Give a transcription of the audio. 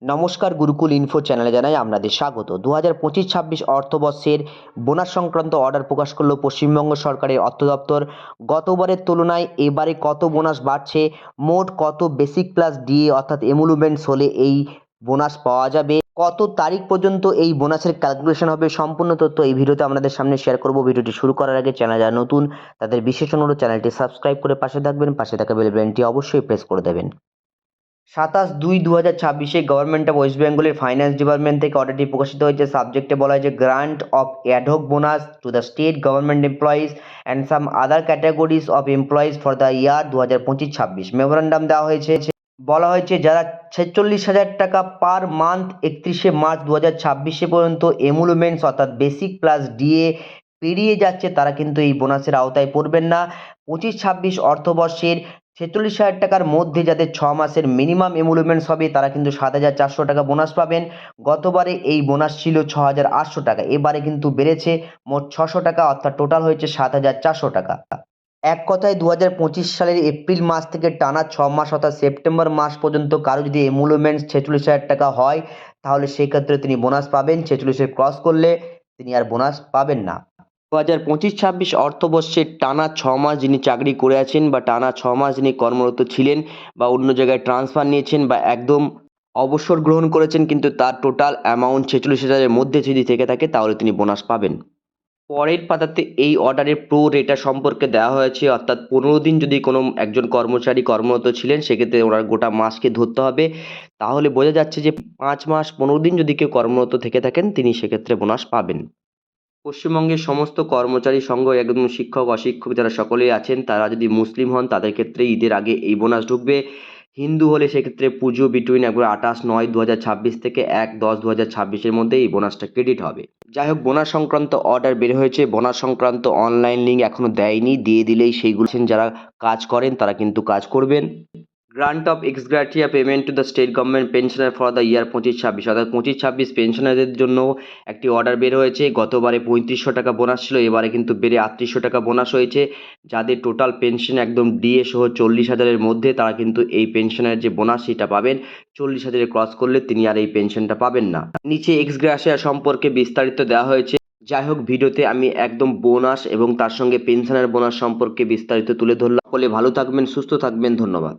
নমস্কার, গুরুকুল ইনফো চ্যানেলে জানাই আপনাদের স্বাগত। 2025-26 অর্থবর্ষের বোনাস সংক্রান্ত অর্ডার প্রকাশ করলো পশ্চিমবঙ্গ সরকারের অর্থ দপ্তর। গতবারের তুলনায় এবারে কত বোনাস বাড়ছে, মোট কত বেসিক প্লাস ডিএ অর্থাৎ এমুলুমেন্টস হলে এই বোনাস পাওয়া যাবে, কত তারিখ পর্যন্ত এই বোনাসের ক্যালকুলেশন হবে, সম্পূর্ণ তথ্য এই ভিডিওতে আপনাদের সামনে শেয়ার করব। ভিডিওটি শুরু করার আগে চ্যানেল যারা নতুন তাদের বিশেষ অনুরোধ, চ্যানেলটি সাবস্ক্রাইব করে পাশে থাকবেন, পাশে থাকা বেল বাটনটি অবশ্যই প্রেস করে দেবেন। 27/2/2026 গভর্নমেন্ট অফ ওয়েস্ট বেঙ্গলের ফাইন্যান্স ডিপার্টমেন্ট থেকে অর্ডারটি প্রকাশিত হয়েছে। সাবজেক্টে বলা হয়েছে grant of ad hoc bonus two the state government employees and some other categories of employees for the year 2025-26। Memorandum দেওয়া হয়েছে, বলা হয়েছে যারা 46,000 টাকা পার মান্থ 31শে মার্চ 2026 পর্যন্ত এমুলুমেন্টস অর্থাৎ বেসিক প্লাস ডিএ পেরিয়ে যাচ্ছে তারা কিন্তু এই বোনাসের আওতায় পড়বেন না। 25-26 অর্থবর্ষের 46,000 টাকার মধ্যে যাদের 6 মাসের মিনিমাম এমুলুমেন্টস হবে তারা কিন্তু 7,400 টাকা বোনাস পাবেন। গতবারে এই বোনাস ছিল 6,800 টাকা, এবারে কিন্তু বেড়েছে মোট 600 টাকা, অর্থাৎ টোটাল হয়েছে 7,400 টাকা। এক কথায় 2025 সালের এপ্রিল মাস থেকে টানা 6 মাস অর্থাৎ সেপ্টেম্বর মাস পর্যন্ত কারো যদি এমুলুমেন্টস 46,000 টাকা হয় তাহলে সেক্ষেত্রে তিনি বোনাস পাবেন। 46-এর ক্রস করলে তিনি আর বোনাস পাবেন না। 2025-26 অর্থবর্ষে টানা 6 মাস যিনি চাকরি করে আছেন বা টানা 6 মাস যিনি কর্মরত ছিলেন বা অন্য জায়গায় ট্রান্সফার নিয়েছেন বা একদম অবসর গ্রহণ করেছেন কিন্তু তার টোটাল অ্যামাউন্ট 46,000-এর মধ্যে যদি থেকে থাকে তাহলে তিনি বোনাস পাবেন। পরের পাতাতে এই অর্ডারের প্রো রেটা সম্পর্কে দেওয়া হয়েছে, অর্থাৎ 15 দিন যদি কোনো একজন কর্মচারী কর্মরত ছিলেন সেক্ষেত্রে ওনার গোটা মাসকে ধরতে হবে, তাহলে বোঝা যাচ্ছে যে 5 মাস 15 দিন যদি কেউ কর্মরত থেকে থাকেন তিনি সেক্ষেত্রে বোনাস পাবেন। পশ্চিমবঙ্গের সমস্ত কর্মচারী সংঘ একদম শিক্ষক অশিক্ষক যারা সকলেই আছেন তারা যদি মুসলিম হন তাদের ক্ষেত্রে ঈদের আগে এই বোনাস ঢুকবে। হিন্দু হলে সেক্ষেত্রে পুজো বিটুইন একবার 28/9/2026 থেকে 1/10/2026 মধ্যে এই বোনাসটা ক্রেডিট হবে। যাই হোক, বোনাস সংক্রান্ত অর্ডার বের হয়েছে, বোনাস সংক্রান্ত অনলাইন লিঙ্ক এখনো দেয়নি, দিয়ে দিলেই সেইগুলো যারা কাজ করেন তারা কিন্তু কাজ করবেন। Grant of ex gratia payment to the state government pensioner for the year 25-26 অর্থাৎ 25-26 পেনশনারদের জন্য একটি অর্ডার বের হয়েছে। গতবারে 3500 টাকা বোনাস ছিল, এবারে কিন্তু বেড়ে 3800 টাকা বোনাস হয়েছে। যাদের টোটাল পেনশন একদম ডিএ সহ 40,000-এর মধ্যে তারা কিন্তু এই পেনশনের যে বোনাস সেটা পাবেন। 40,000-এর ক্রস করলে তিনি আর এই পেনশনটা পাবেন না। নিচে এক্স গ্র্যাটিয়া সম্পর্কে বিস্তারিত দেওয়া হয়েছে। যাই হোক, ভিডিওতে আমি একদম বোনাস এবং তার সঙ্গে পেনশনের বোনাস সম্পর্কে বিস্তারিত তুলে ধরলাম। সকলে ভালো থাকবেন, সুস্থ থাকবেন, ধন্যবাদ।